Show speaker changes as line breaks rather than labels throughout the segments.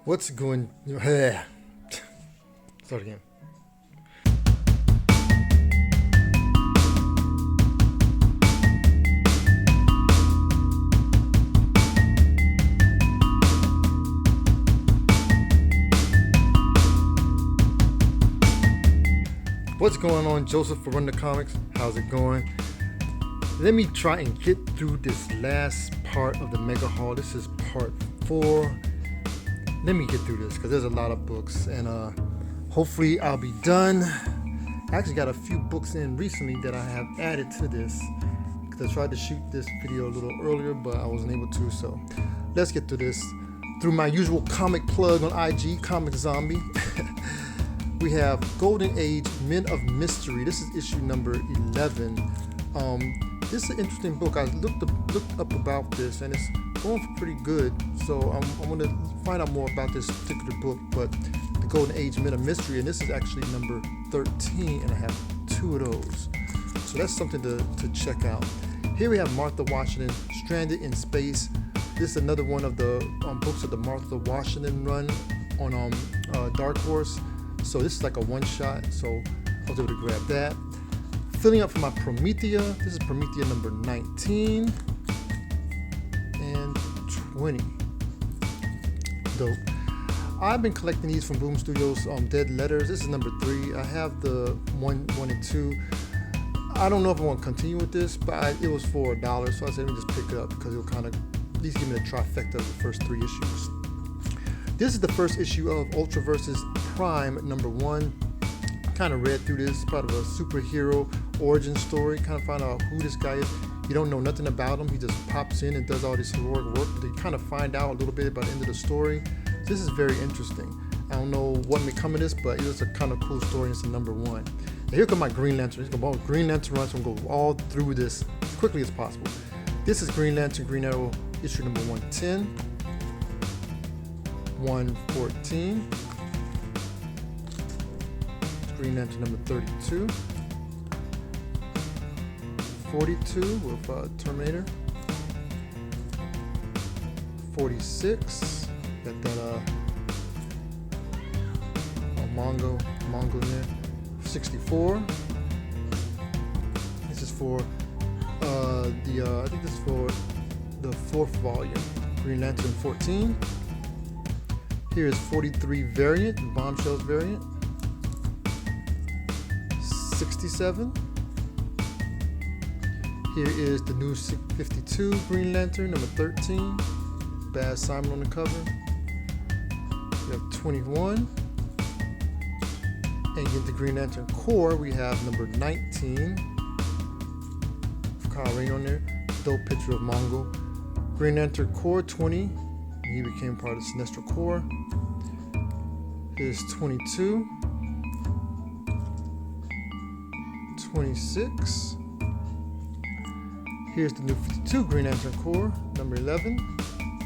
What's going? Start again. What's going on, Joseph for Run the Comics? How's it going? Let me try and get through this last part of the mega haul. This is part 4. Let me get through this because there's a lot of books, and hopefully I'll be done. I actually got a few books in recently that I have added to this because I tried to shoot this video a little earlier, but I wasn't able to. So let's get through this through my usual comic plug on IG, Comic Zombie. We have Golden Age Men of Mystery. This is issue number 11. This is an interesting book. I looked up about this, and it's going for pretty good. So I'm going to find out more about this particular book. But the Golden Age Men of Mystery, and this is actually number 13, and I have 2 of those. So that's something to check out. Here we have Martha Washington, Stranded in Space. This is another one of the books of the Martha Washington run on Dark Horse. So this is like a one-shot, so I was able to grab that. Filling up for my Promethea. This is Promethea number 19 and 20. Dope. I've been collecting these from Boom Studios, Dead Letters. This is number 3. I have the 1 and 2. I don't know if I want to continue with this, but it was for $1, so I said let me just pick it up because it'll kind of at least give me the trifecta of the first 3 issues. This is the first issue of Ultra vs. Prime number 1. Kind of read through this, part of a superhero origin story. Kind of find out who this guy is. You don't know nothing about him. He just pops in and does all this heroic work, but you kind of find out a little bit about the end of the story. This is very interesting. I don't know what may come of this, but it was a kind of cool story. It's a number 1. Now here comes my Green Lantern. It's going to Green Lantern run, so I'm going to go all through this as quickly as possible. This is Green Lantern, Green Arrow, issue number 110, 114. Green Lantern number 32, 42 with Terminator, 46, got that Mongo in there, 64. This is for I think this is for the 4th volume, Green Lantern 14. Here is 43 variant, Bombshells variant. 67. Here is the new 52 Green Lantern, number 13. Baz Simon on the cover. We have 21. And in the Green Lantern Corps, we have number 19. Kyle Rayner on there. Dope picture of Mongo. Green Lantern Corps 20. He became part of the Sinestro Corps. Here's 22. 26. Here's the new 52 Green Lantern Corps, number 11.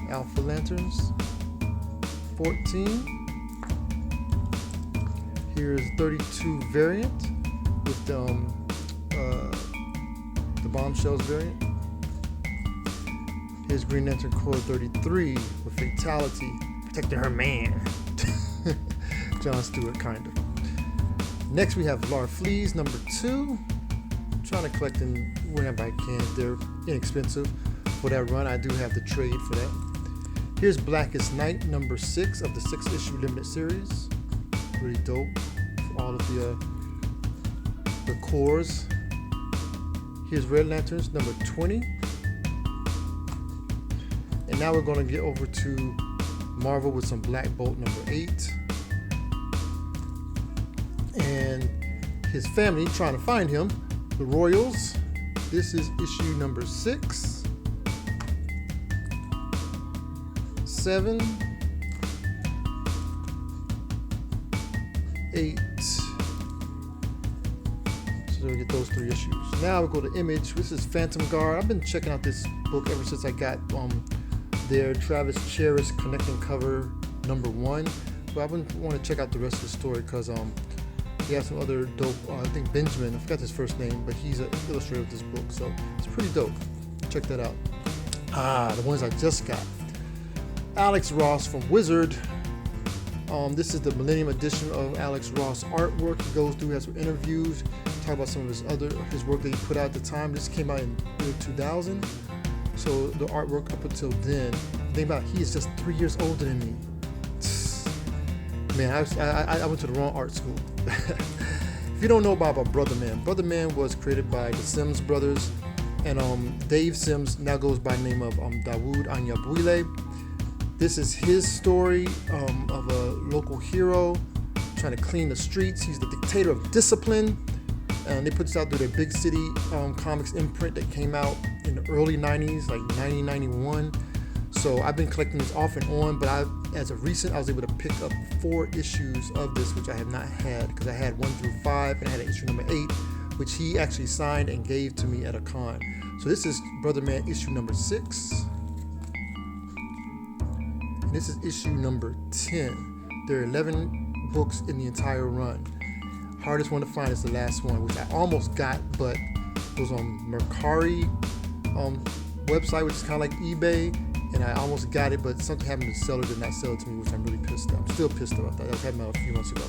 Alpha Lanterns, 14. Here's 32 variant with the Bombshells variant. Here's Green Lantern Corps 33 with Fatality, protecting her man. John Stewart, kind of. Next we have Lar Fleas, number 2. I'm trying to collect them whenever I can. They're inexpensive for that run. I do have the trade for that. Here's Blackest Night, number 6 of the 6-issue limited series. Really dope for all of the cores. Here's Red Lanterns, number 20. And now we're going to get over to Marvel with some Black Bolt, number 8. And his family trying to find him, the Royals. This is issue number 6, 7, 8. So we get those 3 issues. Now we go to Image. This is Phantom Guard. I've been checking out this book ever since I got their Travis Cheris connecting cover number 1. But I want to check out the rest of the story because he has some other dope, I think Benjamin, I forgot his first name, but he's an illustrator of this book, so it's pretty dope. Check that out. The ones I just got. Alex Ross from Wizard, This is the Millennium edition of Alex Ross artwork. He goes through, has some interviews, talk about some of his work that he put out at the time. This came out in 2000. So the artwork up until then, think about it, he is just 3 years older than me. Man, I went to the wrong art school. If you don't know about Brother Man, Brother Man was created by the Sims brothers, and Dave Sims now goes by the name of Dawood Anyabwile. This is his story of a local hero trying to clean the streets. He's the dictator of discipline. And they put this out through their Big City Comics imprint that came out in the early 90s, like 1991. So I've been collecting this off and on, but as of recent, I was able to pick up 4 issues of this, which I have not had, because I had 1 through 5 and I had issue number 8, which he actually signed and gave to me at a con. So this is Brother Man issue number 6. And this is issue number 10. There are 11 books in the entire run. Hardest one to find is the last one, which I almost got, but it was on Mercari website, which is kind of like eBay, and I almost got it, but something happened. The seller did not sell it to me, which I'm really pissed at. I'm still pissed about that. That happened a few months ago.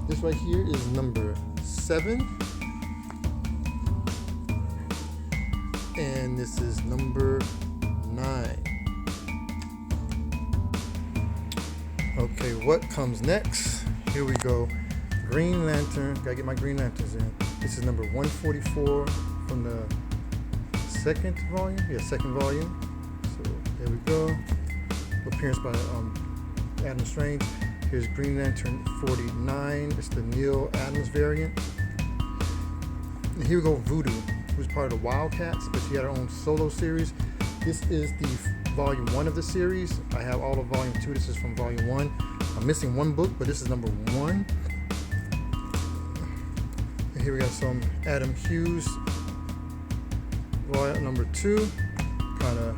This right here is number 7, and this is number 9. Okay, what comes next? Here we go. Green Lantern. Gotta get my Green Lanterns in. This is number 144 from the second volume. Yeah, second volume. So there we go. Appearance by Adam Strange. Here's Green Lantern 49. It's the Neil Adams variant. And here we go, Voodoo, who's part of the Wildcats, but she had her own solo series. This is the volume 1 of the series. I have all of volume 2. This is from volume 1. I'm missing 1 book, but this is number 1. And here we got some Adam Hughes, volume number 2. Kind of.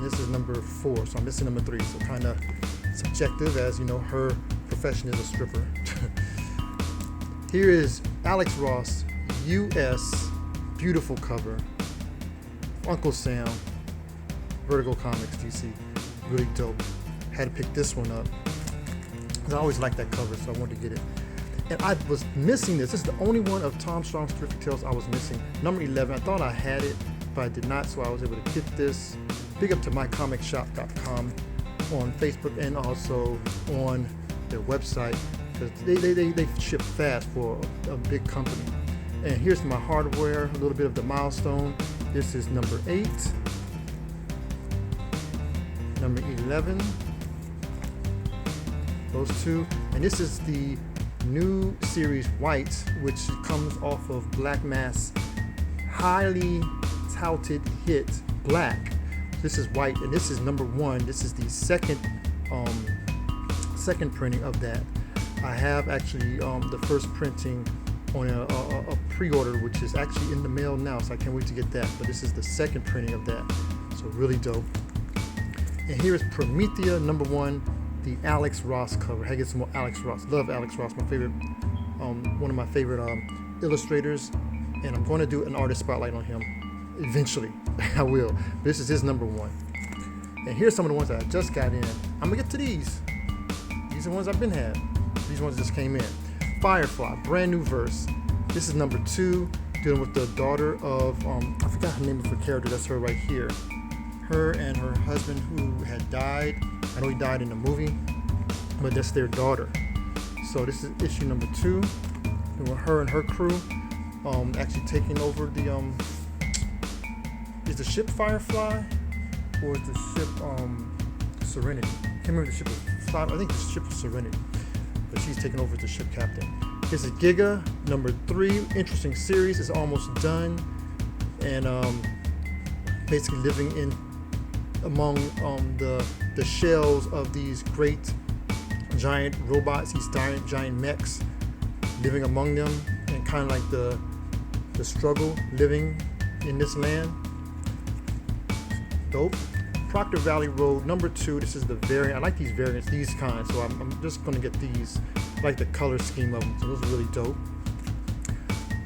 This is number 4, so I'm missing number 3. So kind of subjective, as you know, her profession is a stripper. Here is Alex Ross, U.S. Beautiful cover. Uncle Sam, Vertigo Comics, DC. Really dope. Had to pick this one up. I always liked that cover, so I wanted to get it. And I was missing this. This is the only one of Tom Strong's Terrific Tales I was missing. Number 11. I thought I had it, but I did not, so I was able to get this. Big up to mycomicshop.com on Facebook and also on their website, because they ship fast for a big company. And here's my hardware, a little bit of the milestone. This is number 8, number 11, those 2. And this is the new series White, which comes off of Black Mass' highly touted hit Black. This is White, and this is number 1. This is the second printing of that. I have actually the first printing on a pre-order, which is actually in the mail now, so I can't wait to get that. But this is the second printing of that, so really dope. And here is Promethea number 1, the Alex Ross cover. I get some more Alex Ross. Love Alex Ross, my favorite, one of my favorite illustrators. And I'm going to do an artist spotlight on him eventually. I will. This is his number 1. And here's some of the ones that I just got in. I'm gonna get to these. These are the ones I've been had. These ones just came in. Firefly, brand new verse. This is number 2, dealing with the daughter of I forgot her name of her character. That's her right here. Her and her husband who had died. I know he died in the movie, but that's their daughter. So this is issue number 2. With her and her crew actually taking over the is the ship Firefly or is the ship Serenity? I can't remember the ship. I think the ship is Serenity, but she's taking over as the ship captain. This is Giga number 3. Interesting series. It's almost done, and basically living in among the shells of these great giant robots, these giant mechs, living among them, and kind of like the struggle living in this land. Dope. Proctor Valley Road number 2. This is the variant. I like these variants, these kinds, so I'm just going to get these. I like the color scheme of them, so those are really dope.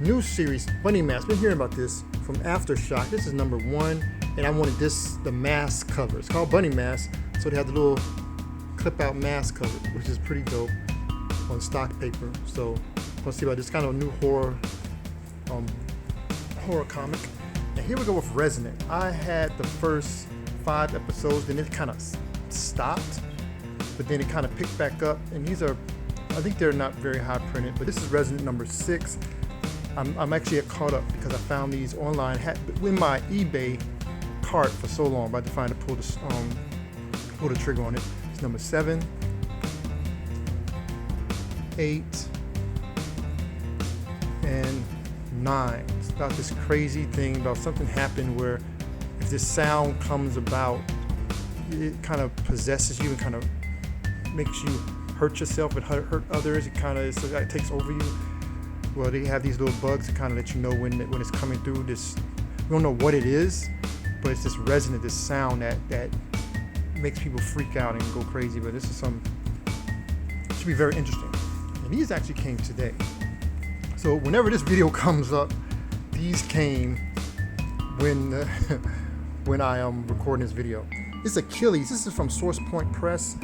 New series, Bunny Mask. Been hearing about this from Aftershock. This is number 1, and I wanted the mask cover. It's called Bunny Mask, so they have the little clip out mask cover, which is pretty dope, on stock paper. So let's see about this kind of new horror comic. And here we go with Resonant. I had the first 5 episodes, then it kind of stopped, but then it kind of picked back up. And these are, I think they're not very high printed, but this is Resonant number 6. I'm actually caught up because I found these online in my eBay cart for so long, but I had to pull the trigger on it. It's number 7, 8, and 9. It's about this crazy thing about something happened where if this sound comes about, it kind of possesses you and kind of makes you hurt yourself and hurt others. It takes over you. Well, they have these little bugs to kind of let you know when it's coming through. This, we don't know what it is, but it's this resonant, this sound that makes people freak out and go crazy. But this is should be very interesting. And these actually came today. So whenever this video comes up, these came when I am recording this video. It's Achilles. This is from Source Point Press.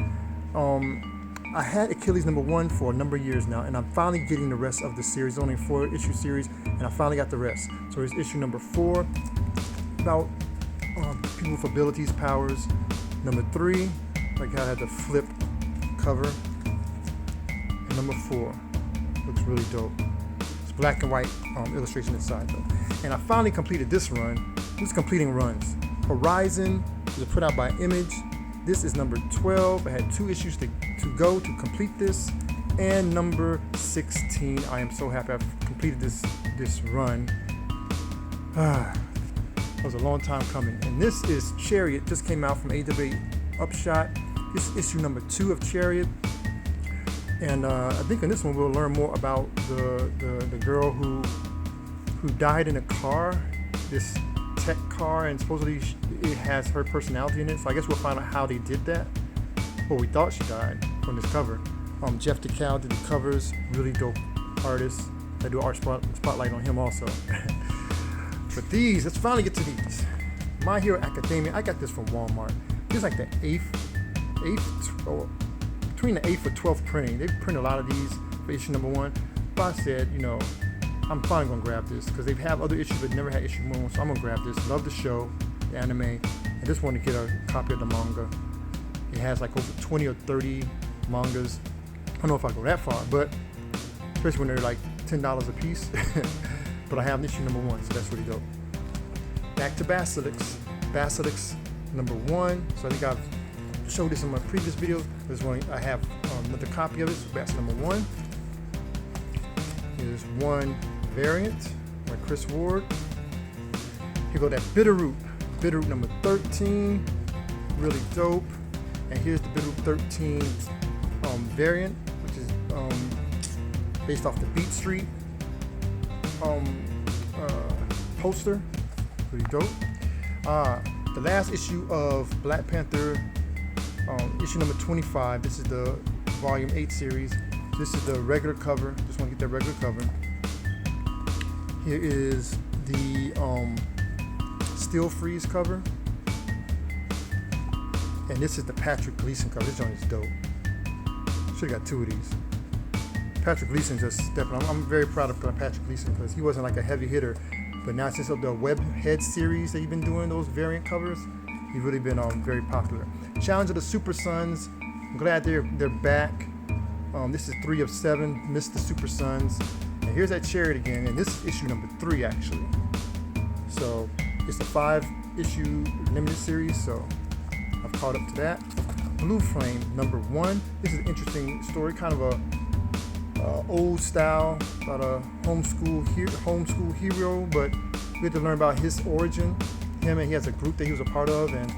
I had Achilles number 1 for a number of years now, and I'm finally getting the rest of the series. Only a 4-issue series, and I finally got the rest. So here's issue number 4, about people with abilities, powers. Number 3, like I had the flip cover. And number 4, looks really dope. It's black and white illustration inside though. And I finally completed this run. Who's completing runs? Horizon was put out by Image. This is number 12. I had 2 issues to go to complete this. And number 16. I am so happy I've completed this run. It was a long time coming. And this is Chariot. Just came out from AWA Upshot. This is issue number 2 of Chariot. And I think in this one we'll learn more about the girl who died in a car, this tech car, and supposedly it has her personality in it. So I guess we'll find out how they did that. Well, we thought she died from this cover. Jeff DeCal did the covers, really dope artist. I do art spotlight on him also. But these, let's finally get to these. My Hero Academia, I got this from Walmart. This is like the 8th, or between the 8th or 12th printing. They print a lot of these for issue number 1. But I said, I'm finally gonna grab this because they have other issues but never had issue 1, so I'm gonna grab this. Love the show, the anime, and just want to get a copy of the manga. It has like over 20 or 30 mangas. I don't know if I go that far, but especially when they're like $10 a piece. But I have issue number 1, so that's really dope. Back to Basilisk number 1. So I think I've showed this in my previous videos. This one I have another copy of it. So Basilisk number 1. Here's one variant by Chris Ward. Here go that Bitterroot number 13, really dope. And here's the Bitterroot 13 variant, which is based off the Beat Street poster, pretty dope. The last issue of Black Panther, issue number 25. This is the volume 8 series. This is the regular cover. Just want to get that regular cover. Here is the Still Freeze cover. And this is the Patrick Gleason cover. This joint is dope. Should have got 2 of these. Patrick Gleason just stepping. I'm very proud of Patrick Gleason because he wasn't like a heavy hitter, but now since of the Web Head series that he's been doing, those variant covers, he's really been very popular. Challenge of the Super Sons. I'm glad they're back. This is 3 of 7. Missed the Super Sons. And here's that Chariot again, and this is issue number 3 actually. So it's a 5-issue limited series. So I've caught up to that. Blue Flame number 1. This is an interesting story, kind of a old style about a homeschool hero, but we had to learn about his origin. He has a group that he was a part of and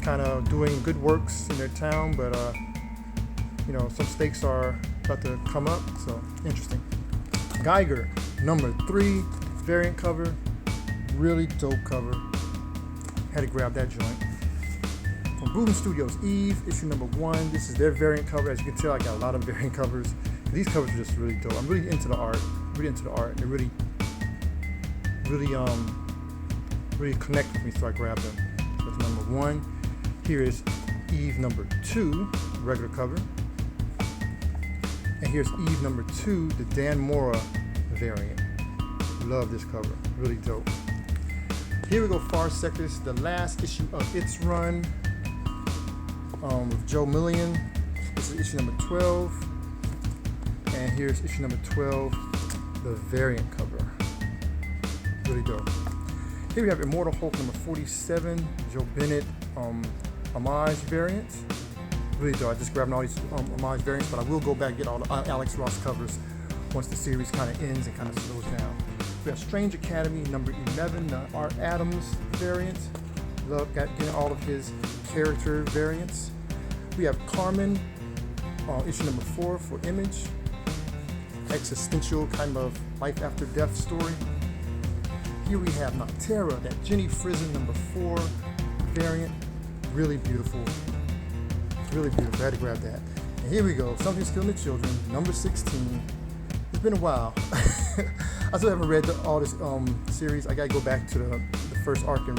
kind of doing good works in their town, but some stakes are about to come up, so interesting. Geiger number 3 variant cover, really dope cover. Had to grab that joint. From Boom Studios, Eve, issue number 1. This is their variant cover. As you can tell, I got a lot of variant covers. These covers are just really dope. I'm really into the art. They really connect with me, so I grabbed them. So that's number 1. Here is Eve number 2. regular cover. And here's Eve number 2, the Dan Mora variant. Love this cover, really dope. Here we go, Far Sector. This is the last issue of its run with Joe Millian. This is issue number 12. And here's issue number 12, the variant cover. Really dope. Here we have Immortal Hulk number 47, Joe Bennett homage variant. Really dope. I just grabbed all these homage variants, but I will go back and get all the Alex Ross covers once the series kind of ends and kind of slows down. We have Strange Academy number 11, the Art Adams variant. Love getting all of his character variants. We have Carmen, issue number 4 for Image. Existential kind of life after death story. Here we have Noctera, that Jenny Frison number 4 variant. Really beautiful. Really beautiful. I had to grab that. And here we go. Something's Killing the Children, number 16. It's been a while. I still haven't read all this series. I gotta go back to the first arc and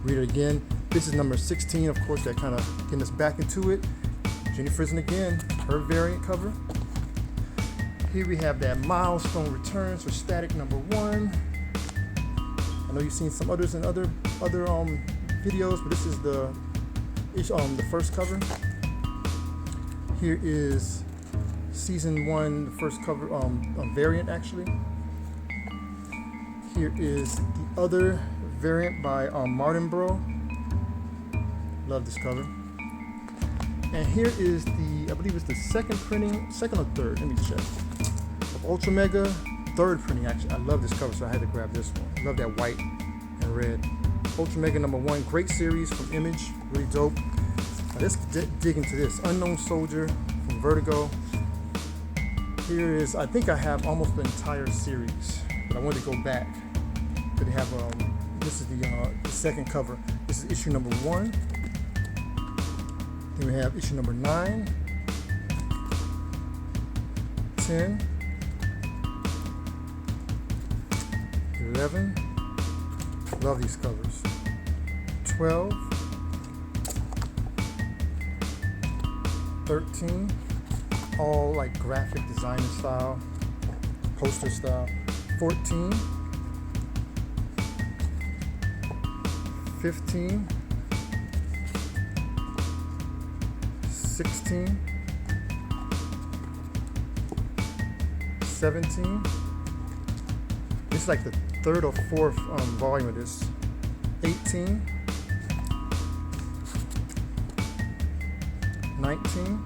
read it again. This is number 16, of course, that kind of getting us back into it. Jenny Frison again, her variant cover. Here we have that Milestone Returns for Static number 1. I know you've seen some others in other videos, but this is the first cover. Here is season 1, the first cover variant actually. Here is the other variant by Martin Bro. Love this cover. And here is I believe it's the second or third, let me check. Of Ultra Mega, third printing actually. I love this cover, so I had to grab this one. Love that white and red. Ultra Mega number 1, great series from Image, really dope. Now let's dig into this. Unknown Soldier from Vertigo. Here is, I think I have almost the entire series, but I wanted to go back. They have, this is the second cover. This is issue number 1. Then we have issue number 9, 10, 11. Love these covers. 12, 13. All like graphic designer style, poster style. 14, 15, 16, 17. This is like the third or fourth volume of this. 18, 19,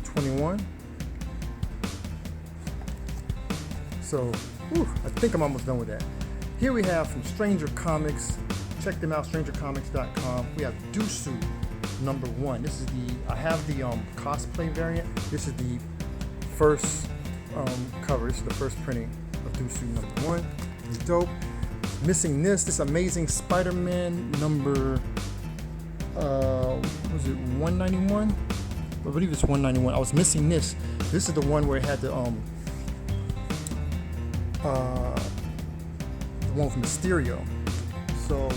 21. So, I think I'm almost done with that. Here we have from Stranger Comics. Check them out, strangercomics.com. We have Dusu number 1. This is I have the cosplay variant. This is the first cover. This is the first printing of Dusu number 1. It's dope. Missing this Amazing Spider-Man number, was it 191? I believe it's 191. I was missing this. This is the one where it had the one from Mysterio. So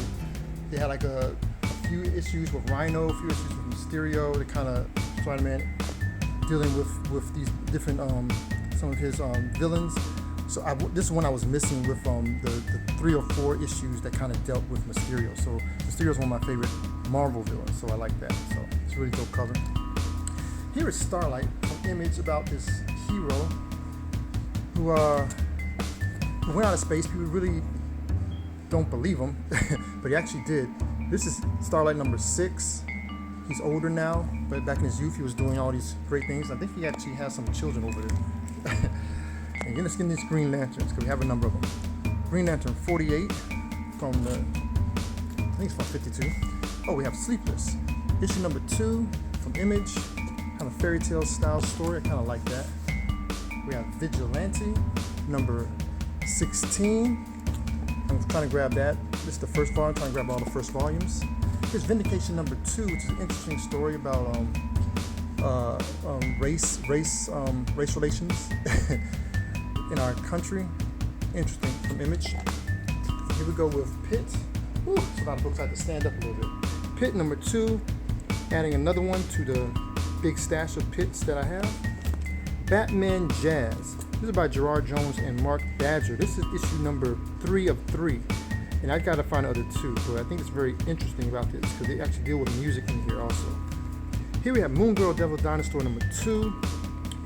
they had like a few issues with Rhino, a few issues with Mysterio. They kind of Spider-Man dealing with these different some of his villains. So this one I was missing with the 3 or 4 issues that kind of dealt with Mysterio. So Mysterio's one of my favorite Marvel villains, so I like that. So it's a really dope cover. Here is Starlight, an image about this hero who went out of space. People really don't believe him, but he actually did. This is Starlight number 6. He's older now, but back in his youth he was doing all these great things. I think he actually has some children over there. And let's get these Green Lanterns, because we have a number of them. Green Lantern 48 from I think it's from 52. Oh, we have Sleepless. Issue number 2 from Image. Kind of fairy tale style story. I kind of like that. We have Vigilante number 16. I'm trying to grab that. This is the first volume. I'm trying to grab all the first volumes. Here's Vindication number 2, which is an interesting story about race relations in our country. Interesting, from Image. Here we go with Pit Whew, it's a lot of books. I had to stand up a little bit. Pit number 2, adding another one to the big stash of pits that I have. Batman Jazz. This is by Gerard Jones and Mark Badger. This is issue number 3 of 3. And I gotta find the other 2, but I think it's very interesting about this because they actually deal with music in here also. Here we have Moon Girl Devil Dinosaur number 2.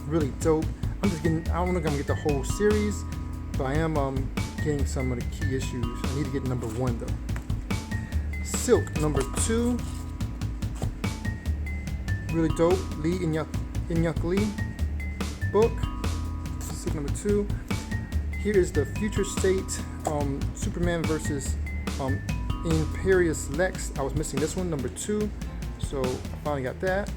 Really dope. I'm just getting, I don't know if I'm gonna get the whole series, but I am getting some of the key issues. I need to get number 1 though. Silk number 2. Really dope. Lee Inyuk Lee book. Silk number 2. Here is the Future State Superman versus Imperious Lex. I was missing this one, number 2. So I finally got that.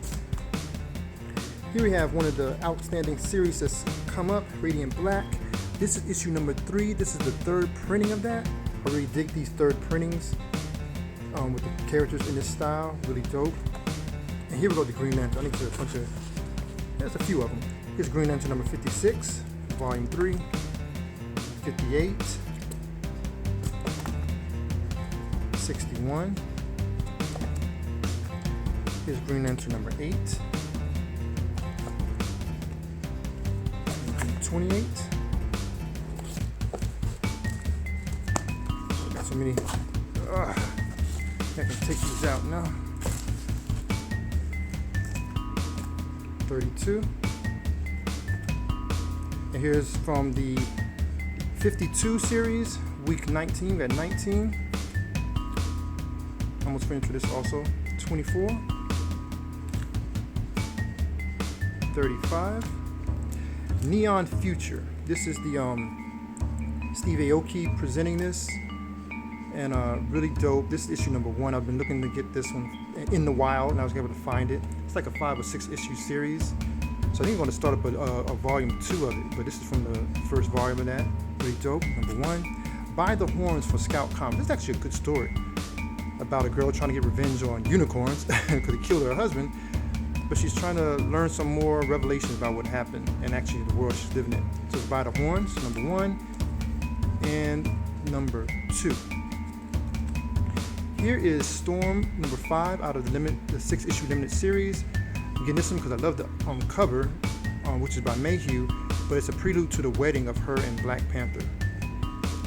Here we have one of the outstanding series that's come up, Radiant Black. This is issue number 3. This is the 3rd printing of that. I really dig these 3rd printings with the characters in this style. Really dope. And here we go to Green Lantern. I think there's a bunch of, there's a few of them. Here's Green Lantern number 56, volume 3, 58, 61. Here's Green Lantern number 8, 28. Got so many. I can take these out now. 32. And here's from the 52 series, week 19. We got 19. Almost finished with this also. 24. 35. Neon Future. This is the Steve Aoki presenting this, and really dope. This is issue number 1. I've been looking to get this one in the wild, and I was able to find it. It's like a 5 or 6 issue series, so I think I'm going to start up a volume 2 of it. But this is from the first volume of that. Really dope. Number 1. By the Horns for Scout Comics. This is actually a good story about a girl trying to get revenge on unicorns because he killed her husband. But she's trying to learn some more revelations about what happened and actually the world she's living in. So it's By the Horns, number 1 and number 2. Here is Storm number 5 out of the 6-issue limited series. I'm getting this one because I love the cover, which is by Mayhew, but it's a prelude to the wedding of her and Black Panther.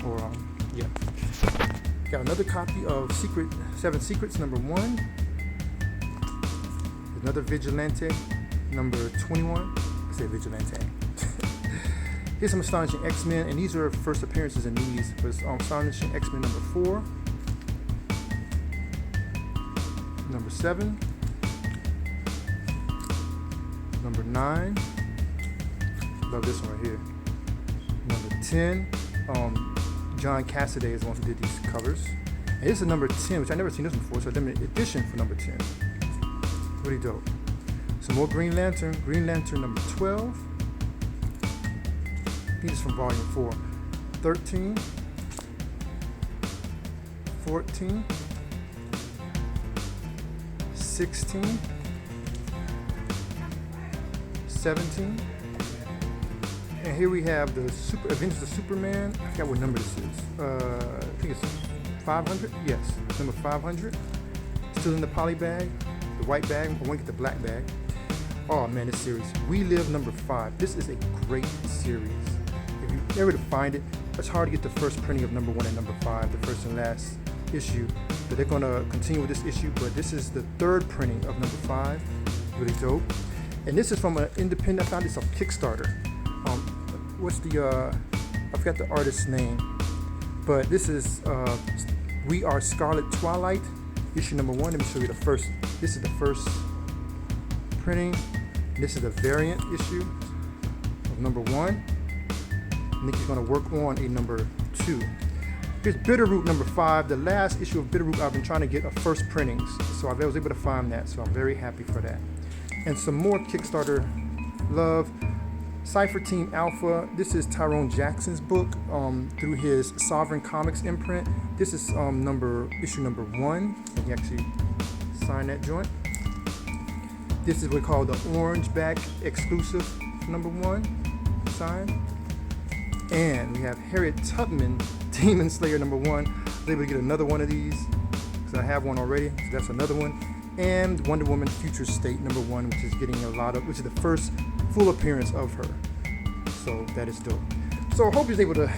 Or yeah. Got another copy of 7 Secrets number 1. Another Vigilante, number 21. I say Vigilante. Here's some Astonishing X-Men, and these are first appearances in these. But Astonishing X-Men number 4, number 7, number 9. Love this one right here. Number 10. John Cassaday is the one who did these covers. And this is number 10, which I've never seen this one before. So a limited edition for number 10. Really dope. Some more Green Lantern. Green Lantern number 12. I think it's from volume 4. 13. 14. 16. 17. And here we have the Adventures of Superman. I forgot what number this is. I think it's 500. Yes, number 500. Still in the poly bag. The white bag. I want to get the black bag. Oh man, this series. We Live number 5. This is a great series. If you ever to find it, it's hard to get the first printing of number 1 and number 5, the first and last issue. But they're going to continue with this issue. But this is the 3rd printing of number 5. Really dope. And this is from an independent. I found this on Kickstarter. What's the? I forgot the artist's name. But this is We Are Scarlet Twilight, issue number 1. Let me show you the first. This is the first printing. This is the variant issue of number 1. Nikki's going to work on a number 2. Here's Bitterroot number 5, the last issue of Bitterroot. I've been trying to get a first printings, so I was able to find that, so I'm very happy for that. And some more Kickstarter love. Cypher Team Alpha. This is Tyrone Jackson's book through his Sovereign Comics imprint. This is issue number 1, and he actually signed that joint. This is what we call the Orange Back exclusive number 1 signed. And we have Harriet Tubman, Demon Slayer number 1. was able to get another one of these because I have one already. So that's another one. And Wonder Woman Future State #1, which is getting which is the first full appearance of her. So that is dope. So I hope you're able to.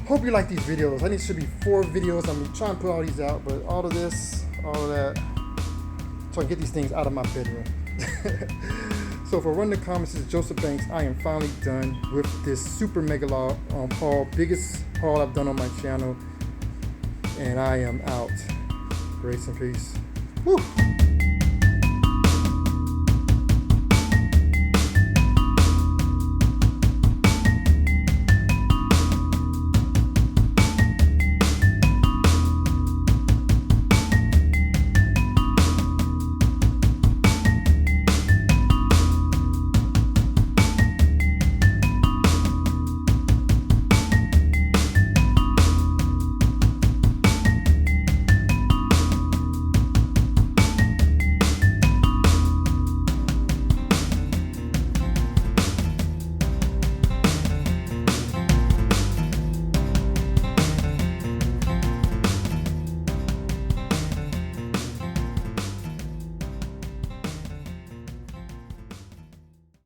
Hope you like these videos. I think it should be 4 videos. I'm trying to put all these out, but all of this, all of that, so I can get these things out of my bedroom. So for Run the Comics, this is Joseph Banks. I am finally done with this super mega haul, biggest haul I've done on my channel, and I am out. Grace and peace. Woo.